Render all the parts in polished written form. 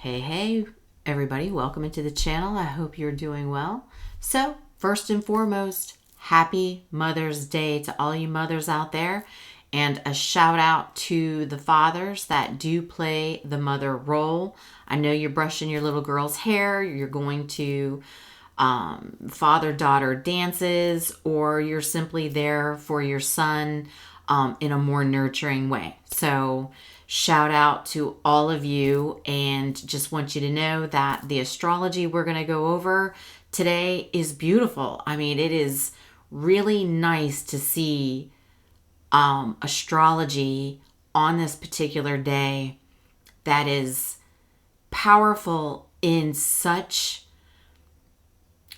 Hey, everybody, welcome into the channel. I hope you're doing well. So, first and foremost, happy Mother's Day to all you mothers out there. And a shout out to the fathers that do play the mother role. I know you're brushing your little girl's hair, you're going to father-daughter dances, or you're simply there for your son in a more nurturing way. So shout out to all of you, and just want you to know that the astrology we're going to go over today is beautiful. I mean, it is really nice to see astrology on this particular day that is powerful in such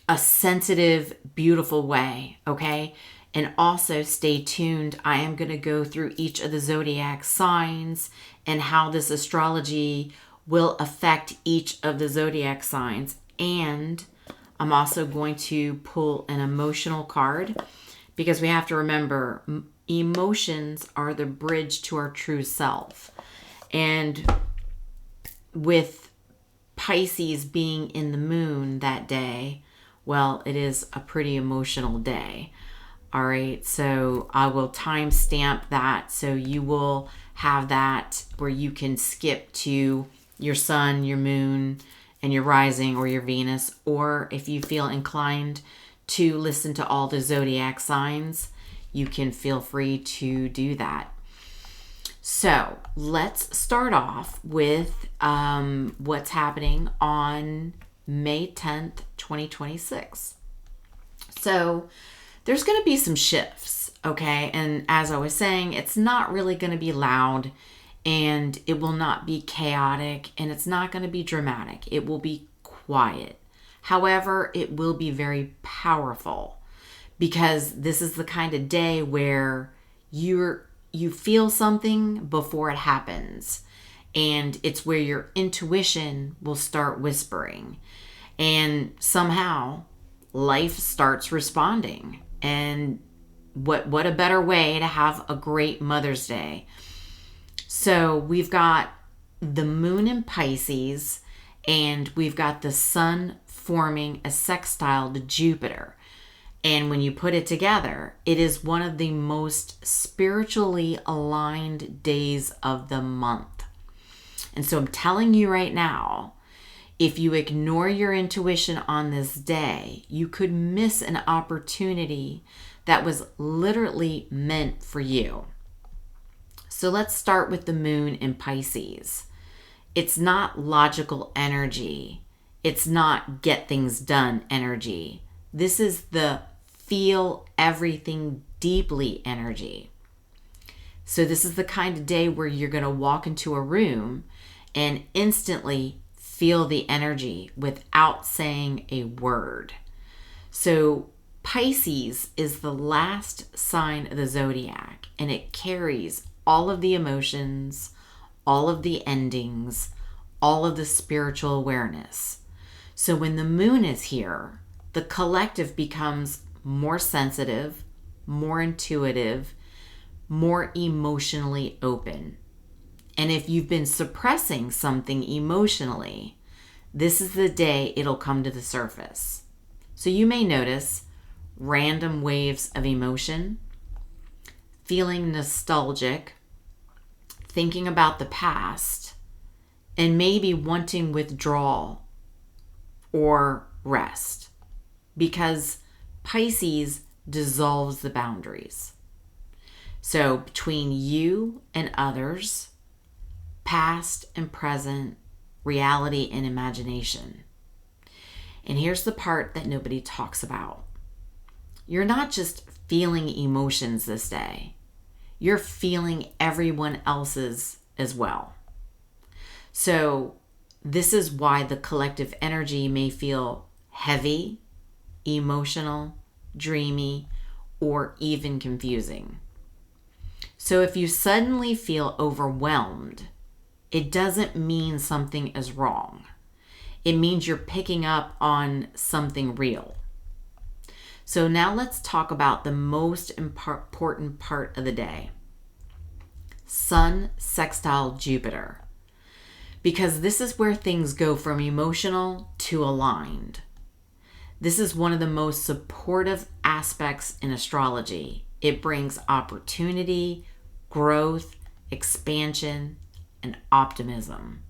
a sensitive, beautiful way, okay? And also stay tuned. I am going to go through each of the zodiac signs and how this astrology will affect each of the zodiac signs. And I'm also going to pull an emotional card, because we have to remember emotions are the bridge to our true self. And with Pisces being in the moon that day, well, it is a pretty emotional day. All right, so I will timestamp that so you will have that where you can skip to your sun, your moon, and your rising or your Venus, or if you feel inclined to listen to all the zodiac signs, you can feel free to do that. So let's start off with what's happening on May 10th, 2026. So there's going to be some shifts, okay? And as I was saying, it's not really going to be loud, and it will not be chaotic, and it's not going to be dramatic. It will be quiet. However, it will be very powerful, because this is the kind of day where you feel something before it happens, and it's where your intuition will start whispering, and somehow life starts responding. And what a better way to have a great Mother's Day. So we've got the moon in Pisces, and we've got the sun forming a sextile to Jupiter. And when you put it together, it is one of the most spiritually aligned days of the month. And so I'm telling you right now, if you ignore your intuition on this day, you could miss an opportunity that was literally meant for you. So let's start with the moon in Pisces. It's not logical energy. It's not get things done energy. This is the feel everything deeply energy. So this is the kind of day where you're going to walk into a room and instantly feel the energy without saying a word. So Pisces is the last sign of the zodiac, and it carries all of the emotions, all of the endings, all of the spiritual awareness. So when the moon is here, the collective becomes more sensitive, more intuitive, more emotionally open. And if you've been suppressing something emotionally, this is the day it'll come to the surface. So you may notice random waves of emotion, feeling nostalgic, thinking about the past, and maybe wanting withdrawal or rest, because Pisces dissolves the boundaries. So between you and others, past and present, reality and imagination. And here's the part that nobody talks about. You're not just feeling emotions this day. You're feeling everyone else's as well. So this is why the collective energy may feel heavy, emotional, dreamy, or even confusing. So if you suddenly feel overwhelmed, it doesn't mean something is wrong. It means you're picking up on something real. So now let's talk about the most important part of the day. Sun sextile Jupiter. because this is where things go from emotional to aligned. This is one of the most supportive aspects in astrology. It brings opportunity, growth, expansion, and optimism.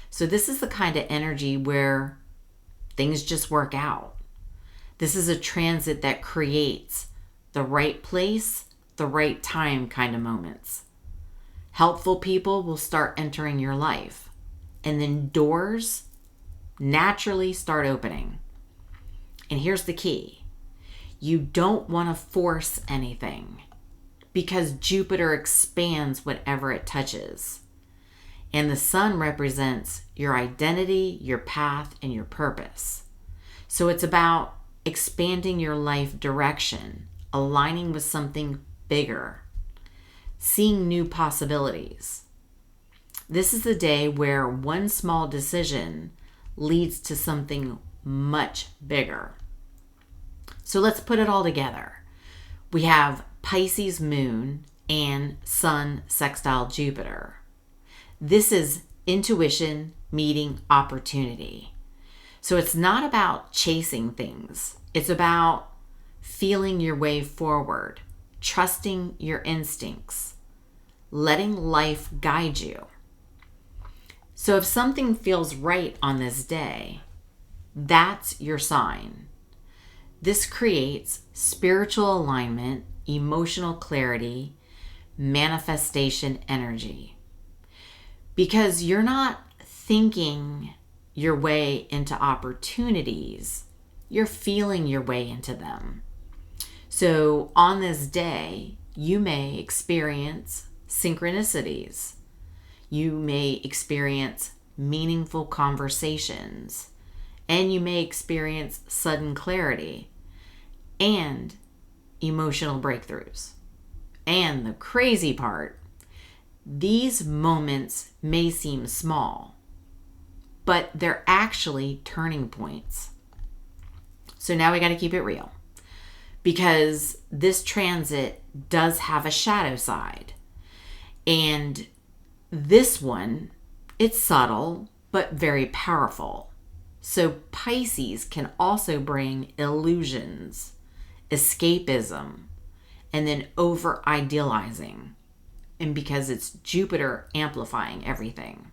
So this is the kind of energy where things just work out. This is a transit that creates the right place, the right time kind of moments. Helpful people will start entering your life, and then doors naturally start opening. And here's the key. You don't want to force anything, because Jupiter expands whatever it touches. And the sun represents your identity, your path, and your purpose. So it's about expanding your life direction, aligning with something bigger, seeing new possibilities. This is the day where one small decision leads to something much bigger. So let's put it all together. We have Pisces moon and sun sextile Jupiter. This is intuition meeting opportunity. So it's not about chasing things. It's about feeling your way forward, trusting your instincts, letting life guide you. So if something feels right on this day, that's your sign. This creates spiritual alignment, emotional clarity, manifestation energy. Because you're not thinking your way into opportunities, you're feeling your way into them. So on this day, you may experience synchronicities. You may experience meaningful conversations, and you may experience sudden clarity and emotional breakthroughs. And the crazy part, these moments may seem small, but they're actually turning points. So now we got to keep it real, because this transit does have a shadow side. And this one, it's subtle, but very powerful. So Pisces can also bring illusions, escapism, and then over-idealizing. And because it's Jupiter amplifying everything.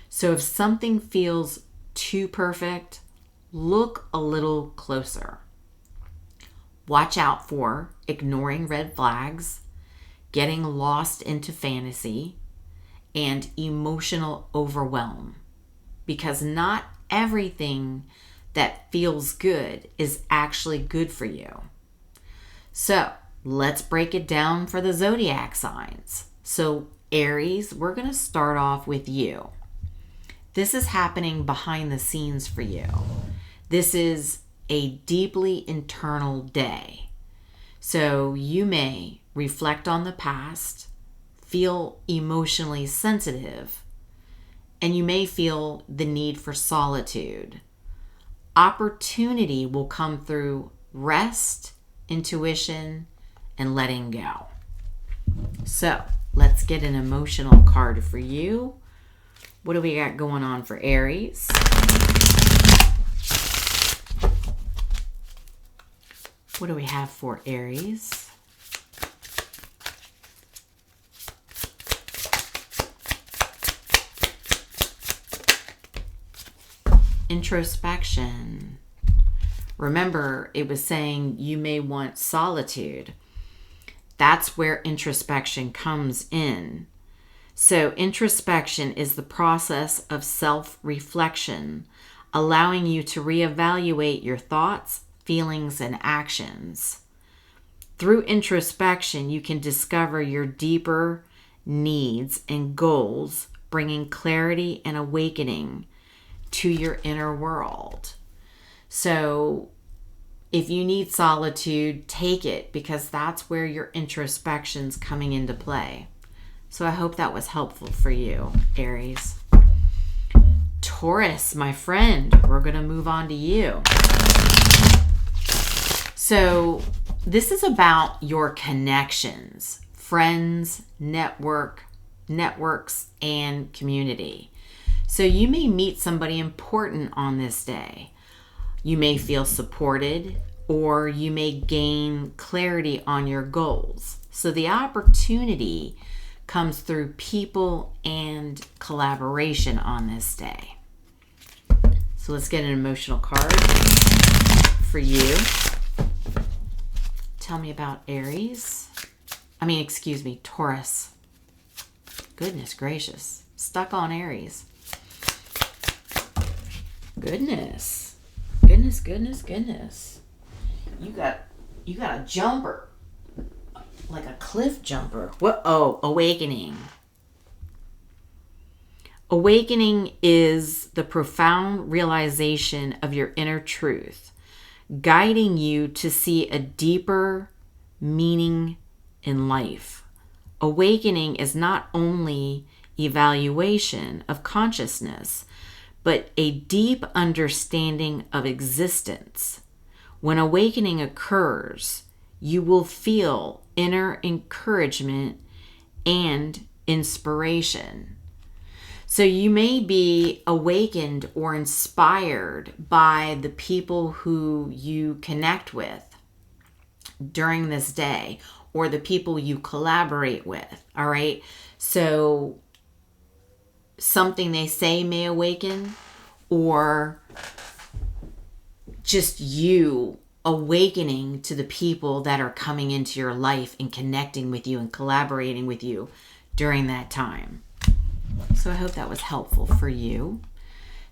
So if something feels too perfect, look a little closer. Watch out for ignoring red flags, getting lost into fantasy, and emotional overwhelm. Because not everything that feels good is actually good for you. So let's break it down for the zodiac signs. So Aries, we're going to start off with you. This is happening behind the scenes for you. This is a deeply internal day. So you may reflect on the past, feel emotionally sensitive, and you may feel the need for solitude. Opportunity will come through rest, intuition, and letting go. So let's get an emotional card for you. What do we got going on for Aries? What do we have for Aries? Introspection. Remember, it was saying you may want solitude. That's where introspection comes in. So introspection is the process of self-reflection, allowing you to reevaluate your thoughts, feelings, and actions. Through introspection, you can discover your deeper needs and goals, bringing clarity and awakening to your inner world. So if you need solitude, take it, because that's where your introspection's coming into play. So I hope that was helpful for you, Aries. Taurus, my friend, we're going to move on to you. So this is about your connections, friends, network, networks, and community. So you may meet somebody important on this day. You may feel supported, or you may gain clarity on your goals. So the opportunity comes through people and collaboration on this day. So let's get an emotional card for you. Tell me about Aries. Taurus. Goodness gracious. Stuck on Aries. Goodness. You got a jumper. Like a cliff jumper. What? Oh, awakening. Awakening is the profound realization of your inner truth, guiding you to see a deeper meaning in life. Awakening is not only evaluation of consciousness, but a deep understanding of existence. When awakening occurs, you will feel inner encouragement and inspiration. So you may be awakened or inspired by the people who you connect with during this day, or the people you collaborate with. All right. So something they say may awaken, or just you awakening to the people that are coming into your life and connecting with you and collaborating with you during that time. So I hope that was helpful for you.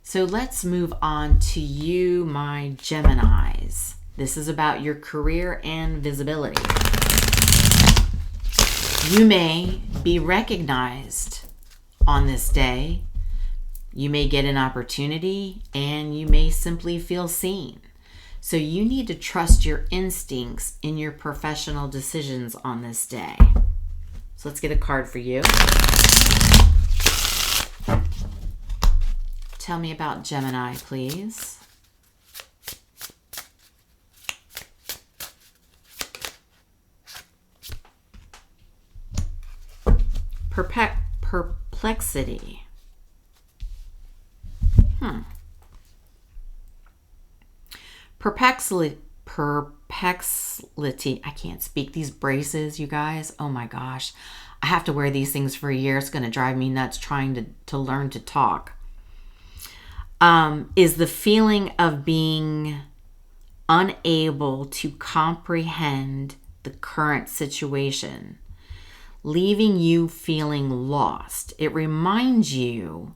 So let's move on to you, my Geminis. This is about your career and visibility. You may be recognized on this day. You may get an opportunity, and you may simply feel seen. So you need to trust your instincts in your professional decisions on this day. So let's get a card for you. Tell me about Gemini, please. Perplexity. Perplexity. I can't speak. These braces, you guys. Oh my gosh. I have to wear these things for a year. It's going to drive me nuts trying to learn to talk. Is the feeling of being unable to comprehend the current situation, leaving you feeling lost. It reminds you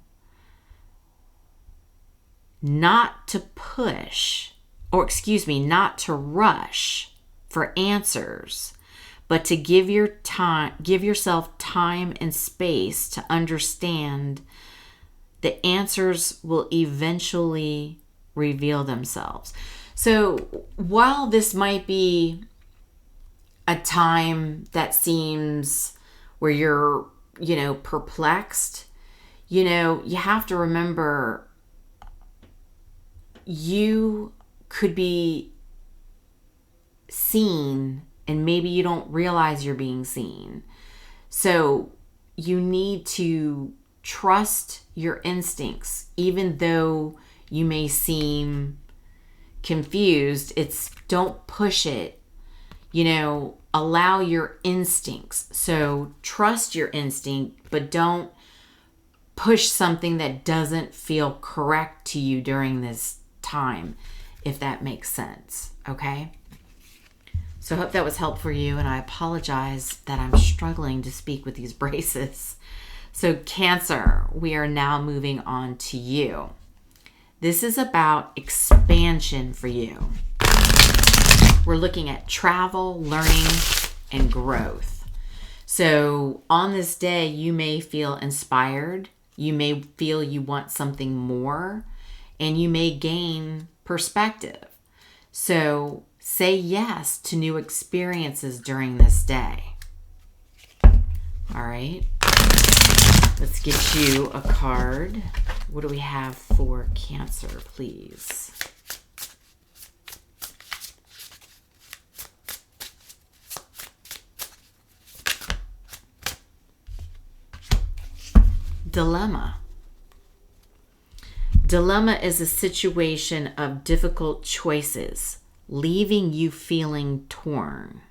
not to not to rush for answers, but to give yourself time and space to understand the answers will eventually reveal themselves. So while this might be a time that seems where you're, perplexed, you have to remember you could be seen and maybe you don't realize you're being seen. So you need to trust your instincts, even though you may seem confused. Don't push it, allow your instincts. So trust your instinct, but don't push something that doesn't feel correct to you during this time, if that makes sense. Okay. So I hope that was helpful for you, and I apologize that I'm struggling to speak with these braces. So Cancer, we are now moving on to you. This is about expansion for you. We're looking at travel, learning, and growth. So on this day, you may feel inspired. You may feel you want something more, and you may gain perspective. So say yes to new experiences during this day. All right. Let's get you a card. What do we have for Cancer, please? dilemma. Dilemma is a situation of difficult choices, leaving you feeling torn.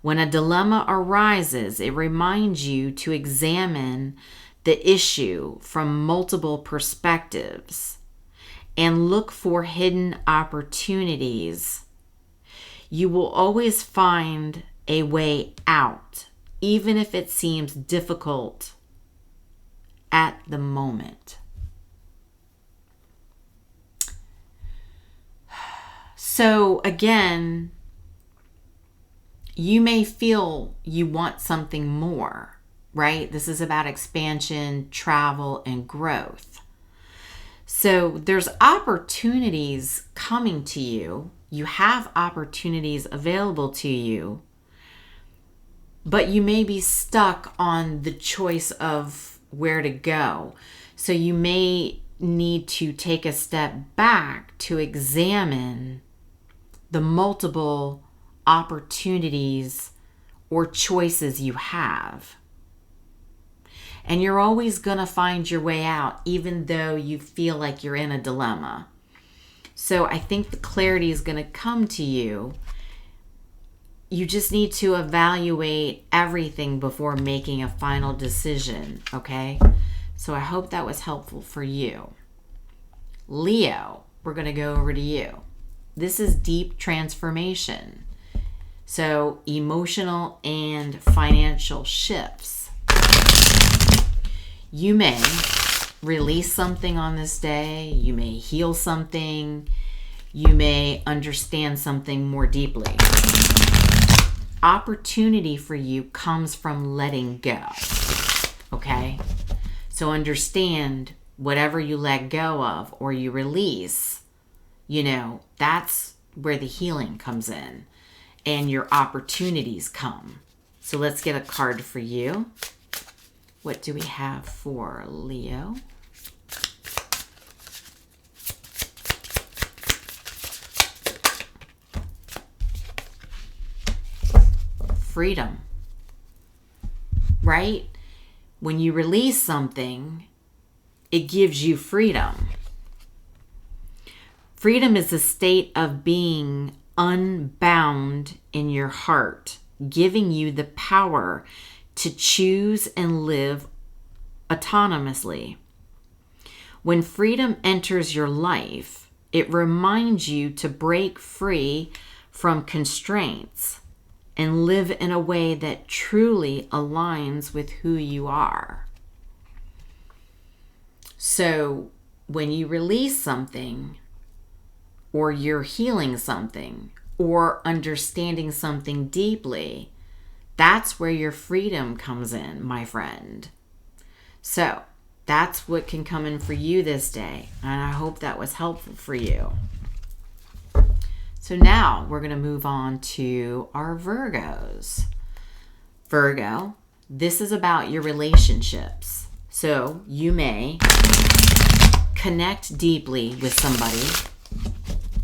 When a dilemma arises, it reminds you to examine the issue from multiple perspectives and look for hidden opportunities. You will always find a way out, even if it seems difficult at the moment. So again, you may feel you want something more, right? This is about expansion, travel, and growth. So there's opportunities coming to you. You have opportunities available to you, but you may be stuck on the choice of where to go. So you may need to take a step back to examine the multiple opportunities or choices you have. And you're always going to find your way out, even though you feel like you're in a dilemma. So I think the clarity is going to come to you. You just need to evaluate everything before making a final decision, okay? So I hope that was helpful for you. Leo, we're going to go over to you. This is deep transformation. So emotional and financial shifts. You may release something on this day. You may heal something. You may understand something more deeply. Opportunity for you comes from letting go. Okay? So understand whatever you let go of or you release, that's where the healing comes in and your opportunities come. So let's get a card for you. What do we have for Leo? Freedom, right? When you release something, it gives you freedom. Freedom is a state of being unbound in your heart, giving you the power to choose and live autonomously. When freedom enters your life, it reminds you to break free from constraints and live in a way that truly aligns with who you are. So when you release something, or you're healing something, or understanding something deeply, that's where your freedom comes in, my friend. So that's what can come in for you this day. And I hope that was helpful for you. So now we're going to move on to our Virgos. Virgo, this is about your relationships. So you may connect deeply with somebody.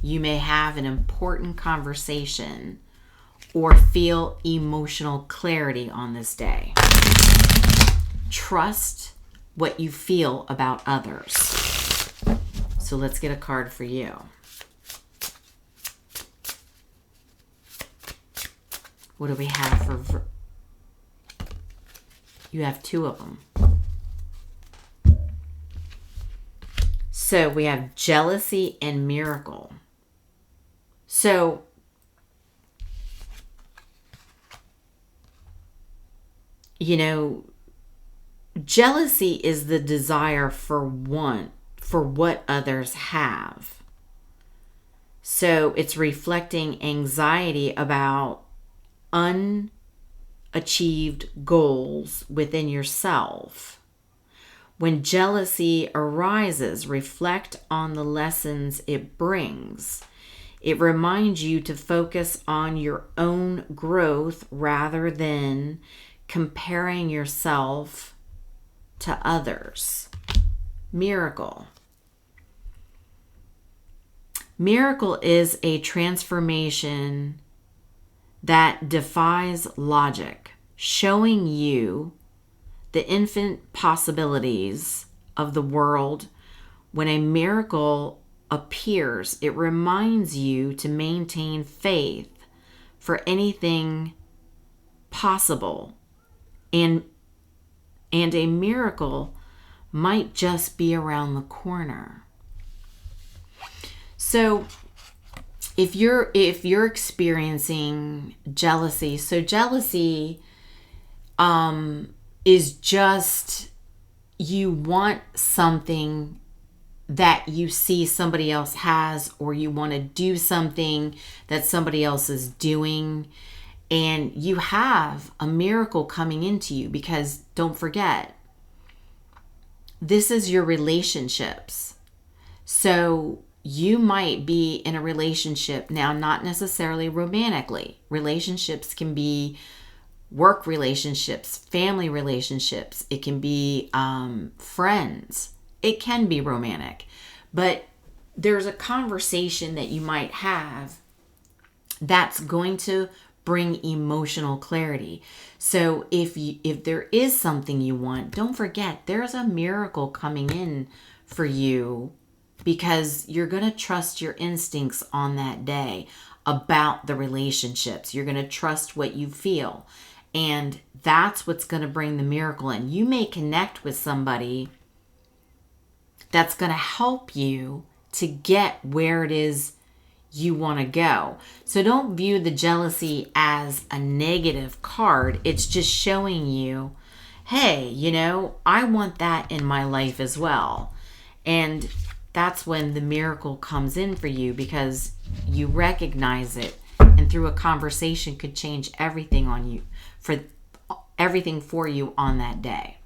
You may have an important conversation or feel emotional clarity on this day. Trust what you feel about others. So let's get a card for you. What do we have for you have two of them. So we have jealousy and miracle. So jealousy is the desire for what others have. So it's reflecting anxiety about unachieved goals within yourself. When jealousy arises, reflect on the lessons it brings. It reminds you to focus on your own growth rather than comparing yourself to others. Miracle. Miracle is a transformation that defies logic, showing you the infinite possibilities of the world. When a miracle appears, it reminds you to maintain faith for anything possible. And a miracle might just be around the corner. So if you're experiencing jealousy, so jealousy is just, you want something that you see somebody else has, or you want to do something that somebody else is doing, and you have a miracle coming into you, because don't forget, this is your relationships. So you might be in a relationship now, not necessarily romantically. Relationships can be work relationships, family relationships. It can be friends. It can be romantic. But there's a conversation that you might have that's going to bring emotional clarity. So if there is something you want, don't forget, there's a miracle coming in for you, because you're going to trust your instincts on that day about the relationships. You're going to trust what you feel. And that's what's going to bring the miracle in. You may connect with somebody that's going to help you to get where it is you want to go. So don't view the jealousy as a negative card. It's just showing you, hey, I want that in my life as well. And that's when the miracle comes in for you, because you recognize it, and through a conversation could change everything for you on that day.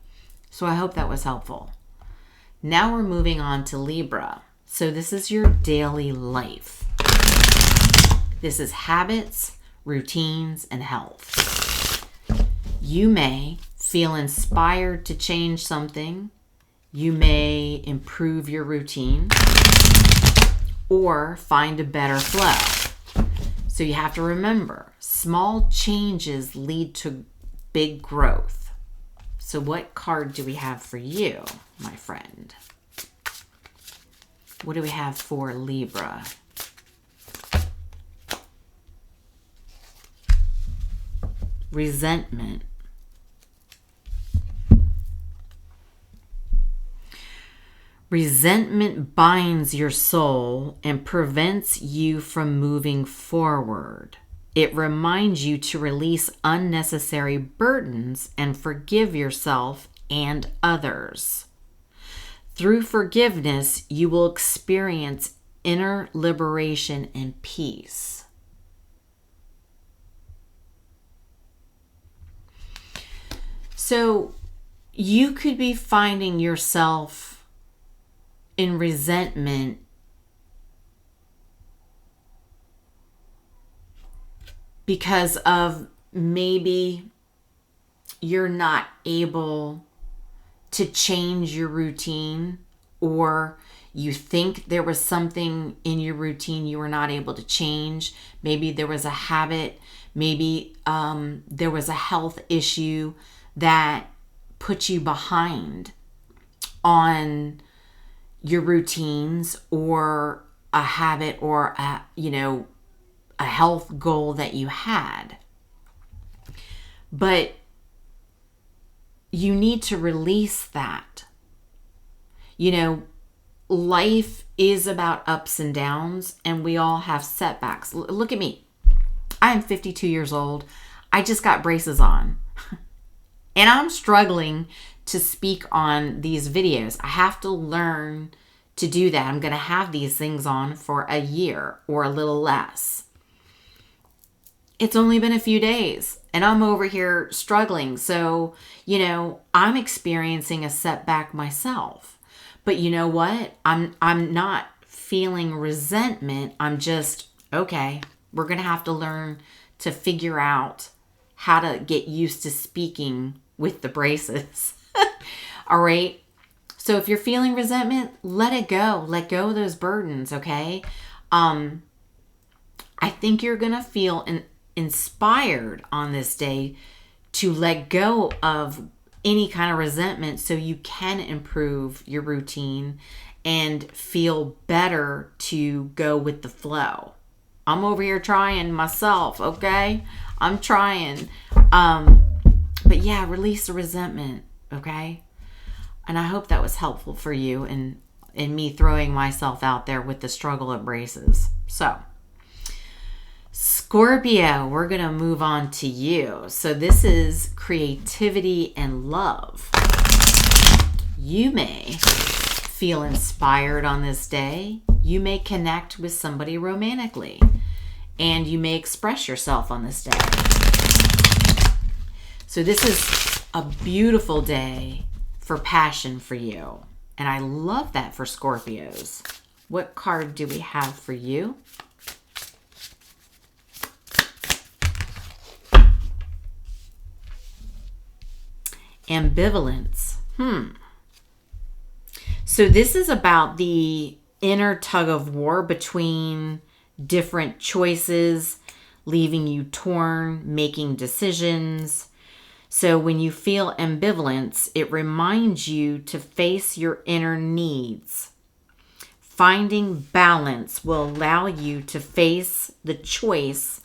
So I hope that was helpful. Now we're moving on to Libra. So this is your daily life. This is habits, routines, and health. You may feel inspired to change something. You may improve your routine or find a better flow. So you have to remember, small changes lead to big growth. So what card do we have for you, my friend? What do we have for Libra? Resentment. Resentment binds your soul and prevents you from moving forward. It reminds you to release unnecessary burdens and forgive yourself and others. Through forgiveness, you will experience inner liberation and peace. So you could be finding yourself in resentment because of maybe you're not able to change your routine, or you think there was something in your routine you were not able to change. Maybe there was a habit, maybe there was a health issue that put you behind on your routines, or a habit, or a health goal that you had. But you need to release that. Life is about ups and downs, and we all have setbacks. Look at me. I am 52 years old. I just got braces on. And I'm struggling to speak on these videos. I have to learn to do that. I'm going to have these things on for a year or a little less. It's only been a few days and I'm over here struggling. So, I'm experiencing a setback myself. But you know what? I'm not feeling resentment. I'm just, okay, we're going to have to learn to figure out how to get used to speaking with the braces. All right. So if you're feeling resentment, let it go. Let go of those burdens. Okay. I think you're going to feel inspired on this day to let go of any kind of resentment so you can improve your routine and feel better to go with the flow. I'm over here trying myself, okay? I'm trying. But yeah, release the resentment, okay? And I hope that was helpful for you in me throwing myself out there with the struggle it braces. So, Scorpio, we're going to move on to you. So this is creativity and love. You may feel inspired on this day. You may connect with somebody romantically, and you may express yourself on this day. So this is a beautiful day for passion for you. And I love that for Scorpios. What card do we have for you? Ambivalence. So this is about the inner tug of war between different choices, leaving you torn, making decisions. So when you feel ambivalence, it reminds you to face your inner needs. Finding balance will allow you to face the choice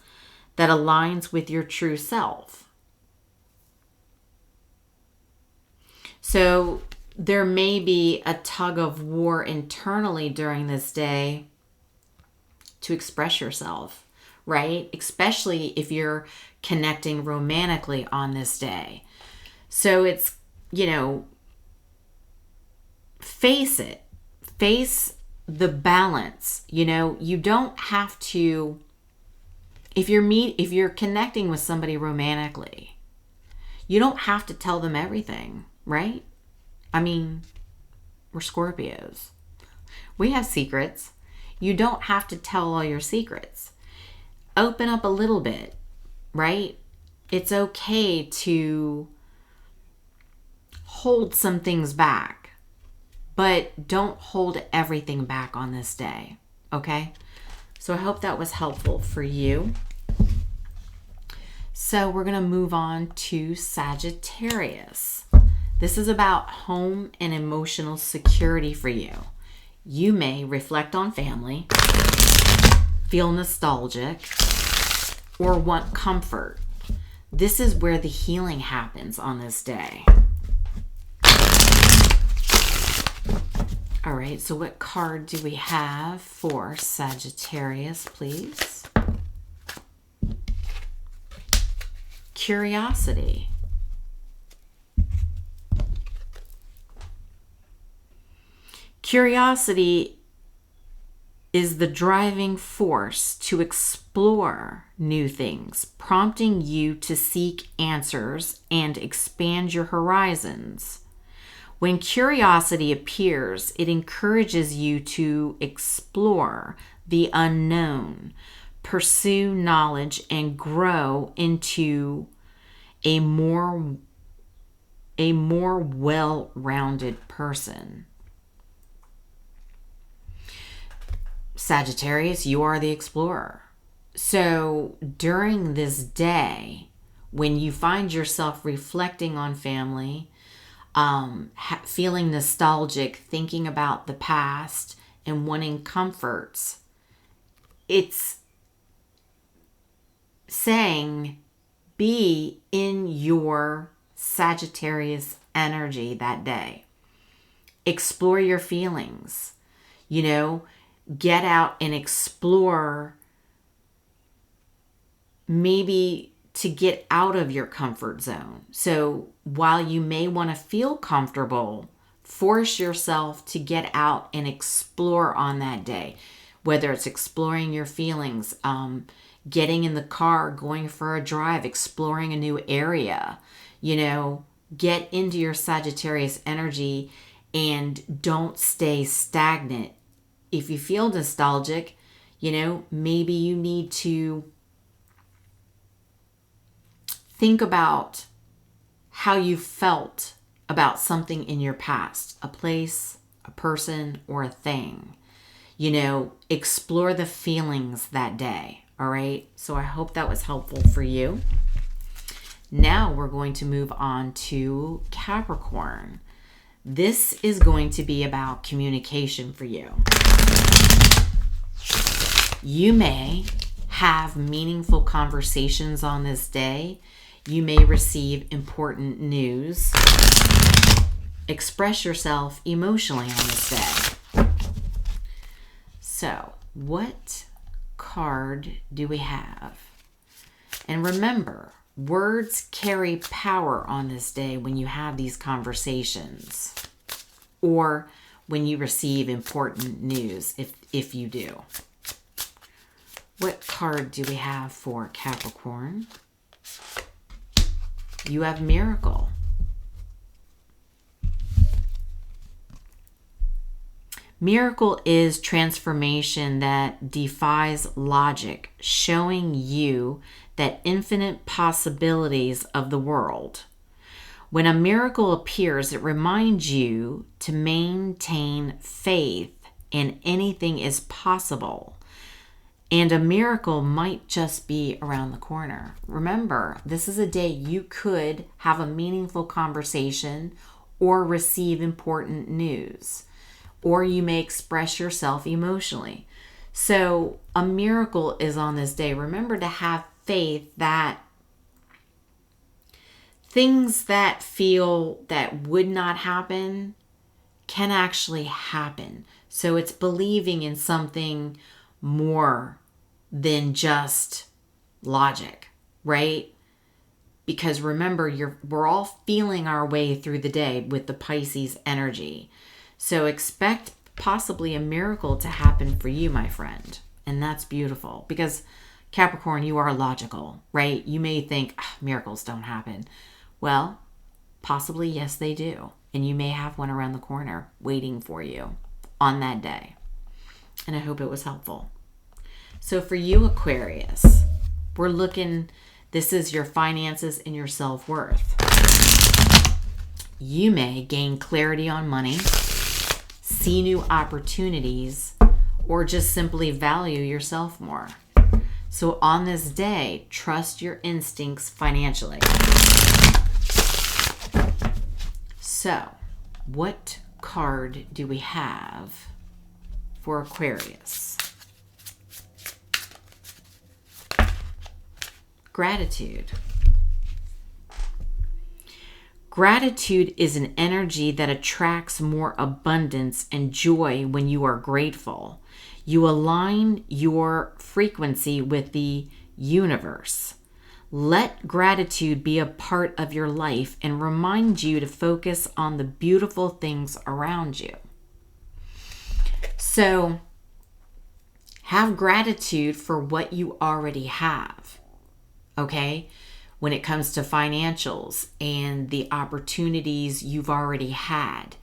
that aligns with your true self. So there may be a tug of war internally during this day to express yourself, right? Especially if you're connecting romantically on this day. So it's, face it. Face the balance. You don't have to, if you're connecting with somebody romantically, you don't have to tell them everything, right? I mean, we're Scorpios. We have secrets. You don't have to tell all your secrets. Open up a little bit, right? It's okay to hold some things back, but don't hold everything back on this day, okay? So I hope that was helpful for you. So we're going to move on to Sagittarius. This is about home and emotional security for you. You may reflect on family, feel nostalgic, or want comfort. This is where the healing happens on this day. All right, so what card do we have for Sagittarius, please? Curiosity. Curiosity is the driving force to explore new things, prompting you to seek answers and expand your horizons. When curiosity appears, it encourages you to explore the unknown, pursue knowledge, and grow into a more well-rounded person. Sagittarius, you are the explorer. So during this day, when you find yourself reflecting on family, feeling nostalgic, thinking about the past, and wanting comforts, it's saying be in your Sagittarius energy that day. Explore your feelings, get out and explore, maybe to get out of your comfort zone. So while you may want to feel comfortable, force yourself to get out and explore on that day, whether it's exploring your feelings, getting in the car, going for a drive, exploring a new area, get into your Sagittarius energy and don't stay stagnant. If you feel nostalgic, maybe you need to think about how you felt about something in your past, a place, a person, or a thing. Explore the feelings that day. All right. So I hope that was helpful for you. Now we're going to move on to Capricorn. This is going to be about communication for you. You may have meaningful conversations on this day. You may receive important news. Express yourself emotionally on this day. So, what card do we have? And remember, words carry power on this day when you have these conversations or when you receive important news, if you do. What card do we have for Capricorn? You have Miracle. Miracle is transformation that defies logic, showing you that infinite possibilities of the world. When a miracle appears, it reminds you to maintain faith and anything is possible. And a miracle might just be around the corner. Remember, this is a day you could have a meaningful conversation or receive important news, or you may express yourself emotionally. So a miracle is on this day. Remember to have faith that things that feel that would not happen can actually happen. So it's believing in something more than just logic, right? Because remember, we're all feeling our way through the day with the Pisces energy. So expect possibly a miracle to happen for you, my friend. And that's beautiful because Capricorn, you are logical, right? You may think miracles don't happen. Well, possibly, yes, they do. And you may have one around the corner waiting for you on that day. And I hope it was helpful. So for you, Aquarius, we're looking, this is your finances and your self-worth. You may gain clarity on money, see new opportunities, or just simply value yourself more. So on this day, trust your instincts financially. So, what card do we have for Aquarius? Gratitude. Gratitude is an energy that attracts more abundance and joy when you are grateful. You align your frequency with the universe. Let gratitude be a part of your life and remind you to focus on the beautiful things around you. So, have gratitude for what you already have, okay? When it comes to financials and the opportunities you've already had,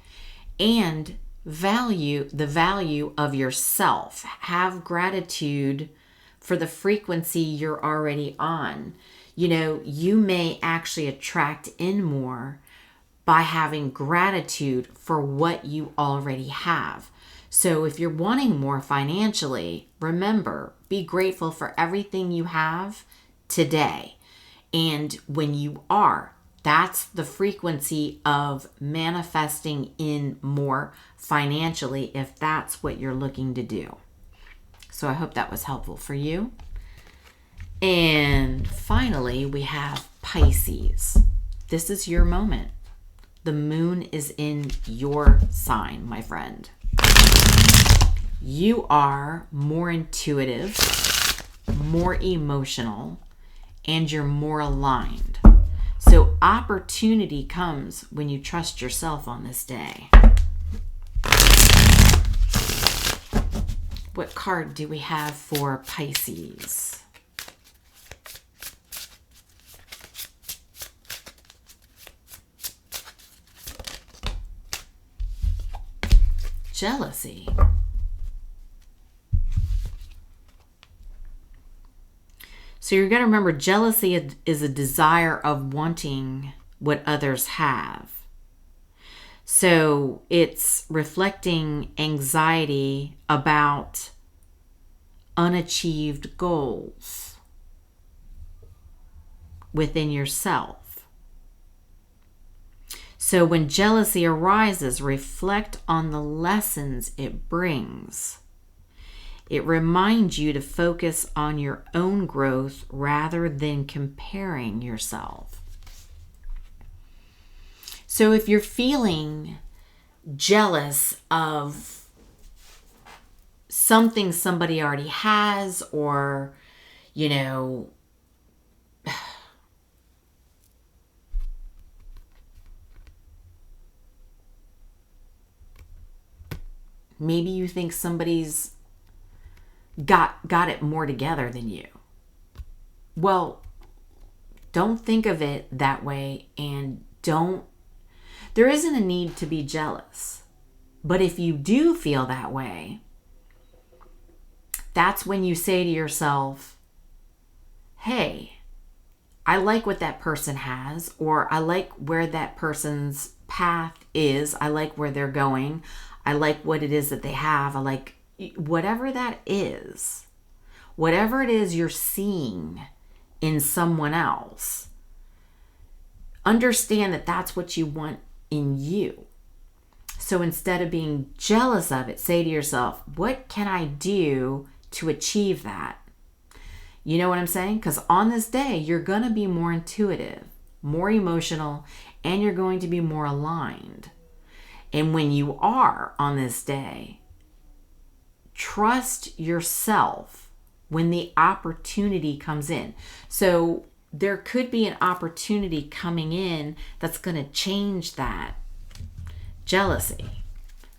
and value the value of yourself. Have gratitude for the frequency you're already on. You know, you may actually attract in more by having gratitude for what you already have. So if you're wanting more financially, remember, be grateful for everything you have today. And when you are, that's the frequency of manifesting in more financially if that's what you're looking to do. So I hope that was helpful for you. And finally, we have Pisces. This is your moment. The moon is in your sign, my friend. You are more intuitive, more emotional, and you're more aligned. So opportunity comes when you trust yourself on this day. What card do we have for Pisces? Jealousy. So you're going to remember, jealousy is a desire of wanting what others have. So it's reflecting anxiety about unachieved goals within yourself. So when jealousy arises, reflect on the lessons it brings. It reminds you to focus on your own growth rather than comparing yourself. So if you're feeling jealous of something somebody already has, or, you know, maybe you think somebody's got it more together than you. Well, don't think of it that way, and there isn't a need to be jealous. But if you do feel that way, that's when you say to yourself, hey, I like what that person has, or I like where that person's path is. I like where they're going. I like what it is that they have. I like whatever that is, whatever it is you're seeing in someone else. Understand that that's what you want in you. So instead of being jealous of it, say to yourself, what can I do to achieve that? You know what I'm saying? Because on this day, you're going to be more intuitive, more emotional, and you're going to be more aligned. And when you are on this day, trust yourself when the opportunity comes in. So there could be an opportunity coming in that's going to change that jealousy.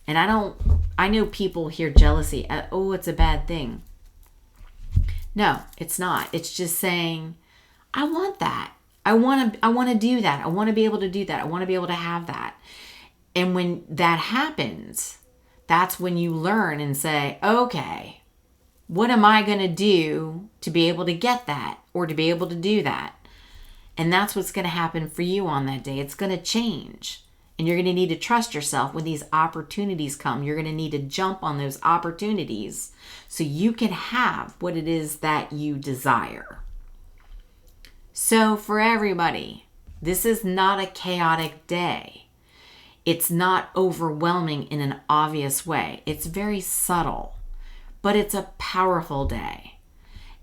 And I know people hear jealousy as, oh, it's a bad thing. No, it's not. It's just saying, I want that. I want to do that. I want to be able to do that. I want to be able to have that. And when that happens, that's when you learn and say, okay, what am I going to do to be able to get that, or to be able to do that? And that's what's going to happen for you on that day. It's going to change. And you're going to need to trust yourself when these opportunities come. You're going to need to jump on those opportunities so you can have what it is that you desire. So for everybody, this is not a chaotic day. It's not overwhelming in an obvious way. It's very subtle, but it's a powerful day.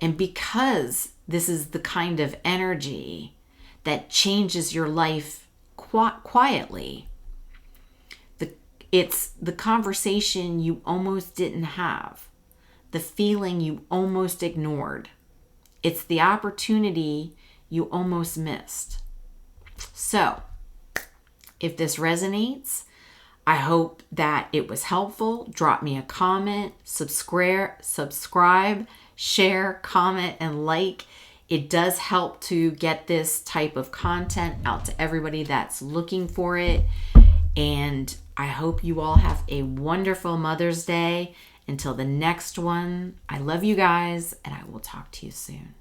And because this is the kind of energy that changes your life quietly, it's the conversation you almost didn't have, the feeling you almost ignored. It's the opportunity you almost missed. So, if this resonates, I hope that it was helpful. Drop me a comment, subscribe, share, comment, and like. It does help to get this type of content out to everybody that's looking for it. And I hope you all have a wonderful Mother's Day. Until the next one, I love you guys, and I will talk to you soon.